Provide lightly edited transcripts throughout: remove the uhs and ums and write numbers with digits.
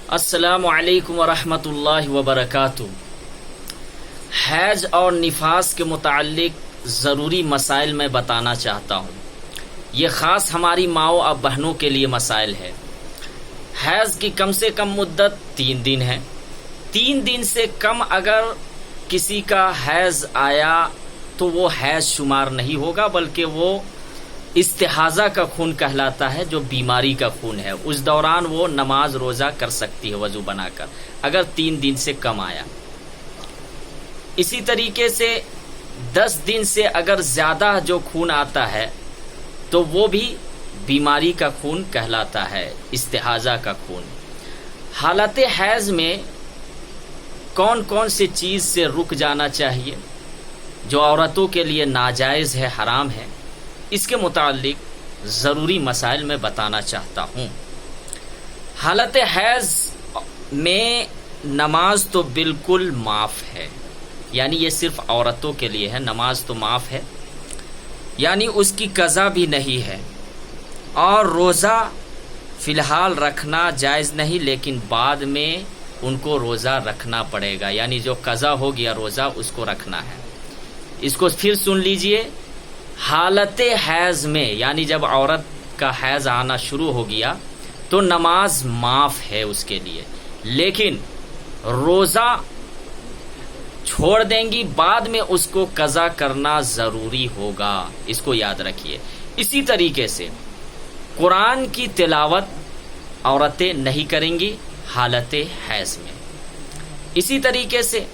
السلام علیکم ورحمۃ اللہ وبرکاتہ۔ حیض اور نفاس کے متعلق ضروری مسائل میں بتانا چاہتا ہوں۔ یہ خاص ہماری ماؤں اور بہنوں کے لیے مسائل ہے۔ حیض کی کم سے کم مدت 3 دن ہے۔ 3 دن سے کم اگر کسی کا حیض آیا تو وہ حیض شمار نہیں ہوگا، بلکہ وہ استحاضہ کا خون کہلاتا ہے، جو بیماری کا خون ہے۔ اس دوران وہ نماز روزہ کر سکتی ہے وضو بنا کر، اگر 3 دن سے کم آیا۔ اسی طریقے سے 10 دن سے اگر زیادہ جو خون آتا ہے تو وہ بھی بیماری کا خون کہلاتا ہے، استحاضہ کا خون۔ حالت حیض میں کون کون سی چیز سے رک جانا چاہیے جو عورتوں کے لیے ناجائز ہے، حرام ہے، اس کے متعلق ضروری مسائل میں بتانا چاہتا ہوں۔ حالت حیض میں نماز تو بالکل معاف ہے، یعنی یہ صرف عورتوں کے لیے ہے، نماز تو معاف ہے، یعنی اس کی قضا بھی نہیں ہے۔ اور روزہ فی الحال رکھنا جائز نہیں، لیکن بعد میں ان کو روزہ رکھنا پڑے گا، یعنی جو قضا ہو گیا روزہ اس کو رکھنا ہے۔ اس کو پھر سن لیجئے، حالت حیض میں یعنی جب عورت کا حیض آنا شروع ہو گیا تو نماز معاف ہے اس کے لیے، لیکن روزہ چھوڑ دیں گی، بعد میں اس کو قضا کرنا ضروری ہوگا، اس کو یاد رکھیے۔ اسی طریقے سے قرآن کی تلاوت عورتیں نہیں کریں گی حالت حیض میں۔ اسی طریقے سے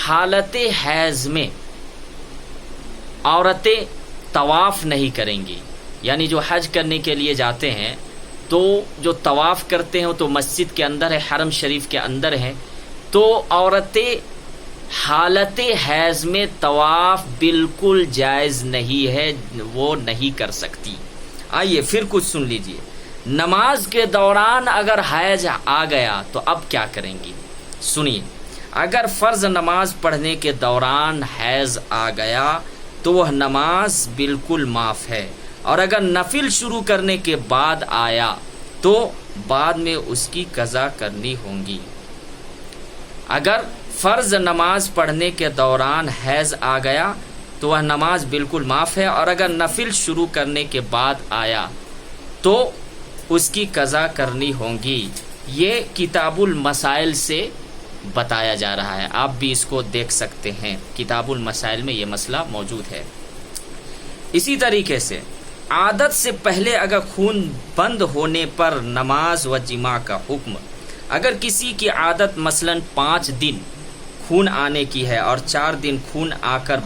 حالت حیض میں عورتیں طواف نہیں کریں گی، یعنی جو حج کرنے کے لیے جاتے ہیں تو جو طواف کرتے ہیں تو مسجد کے اندر ہے، حرم شریف کے اندر ہے، تو عورتیں حالت حیض میں طواف بالکل جائز نہیں ہے، وہ نہیں کر سکتی۔ آئیے پھر کچھ سن لیجئے۔ نماز کے دوران اگر حیض آ گیا تو اب کیا کریں گی؟ سنیے، اگر فرض نماز پڑھنے کے دوران حیض آ گیا تو وہ نماز بالکل معاف ہے، اور اگر نفل شروع کرنے کے بعد آیا تو بعد میں اس کی قضا کرنی ہوں گی۔ اگر فرض نماز پڑھنے کے دوران حیض آ گیا تو وہ نماز بالکل معاف ہے، اور اگر نفل شروع کرنے کے بعد آیا تو اس کی قضا کرنی ہوں گی۔ یہ کتاب المسائل سے بتایا جا رہا ہے، آپ بھی اس کو دیکھ سکتے ہیں، کتاب المسائل میں یہ مسئلہ موجود ہے۔ اسی طریقے سے عادت سے پہلے اگر خون بند ہونے پر نماز و جماع کا حکم۔ اگر کسی کی عادت مثلا 5 دن خون آنے کی ہے اور 4 دن خون آ کر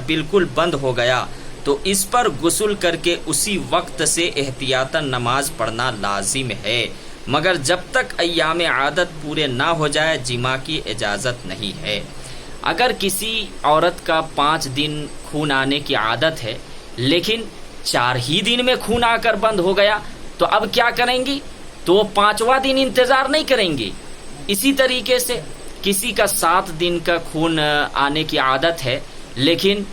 بالکل بند ہو گیا تو اس پر غسل کر کے اسی وقت سے احتیاطاً نماز پڑھنا لازم ہے، مگر جب تک ایام عادت پورے نہ ہو جائے جماع کی اجازت نہیں ہے۔ اگر کسی عورت کا 5 دن خون آنے کی عادت ہے لیکن 4 ہی دن میں خون آ کر بند ہو گیا تو اب کیا کریں گی؟ تو وہ 5واں دن انتظار نہیں کریں گی۔ اسی طریقے سے کسی کا 7 دن کا خون آنے کی عادت ہے لیکن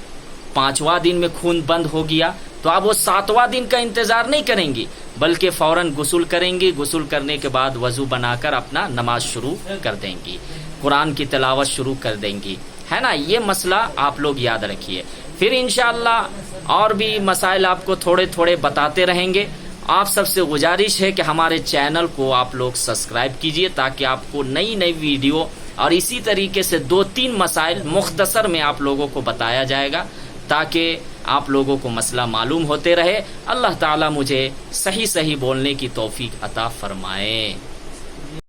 5واں دن میں خون بند ہو گیا تو اب وہ 7واں دن کا انتظار نہیں کریں گی، بلکہ فوراً غسل کریں گی، غسل کرنے کے بعد وضو بنا کر اپنا نماز شروع کر دیں گی، قرآن کی تلاوت شروع کر دیں گی، ہے نا؟ یہ مسئلہ آپ لوگ یاد رکھیے۔ پھر انشاءاللہ اور بھی مسائل آپ کو تھوڑے تھوڑے بتاتے رہیں گے۔ آپ سب سے گزارش ہے کہ ہمارے چینل کو آپ لوگ سبسکرائب کیجئے تاکہ آپ کو نئی نئی ویڈیو اور اسی طریقے سے 2-3 مسائل مختصر میں آپ لوگوں کو بتایا جائے گا تاکہ آپ لوگوں کو مسئلہ معلوم ہوتے رہے۔ اللہ تعالیٰ مجھے صحیح بولنے کی توفیق عطا فرمائے۔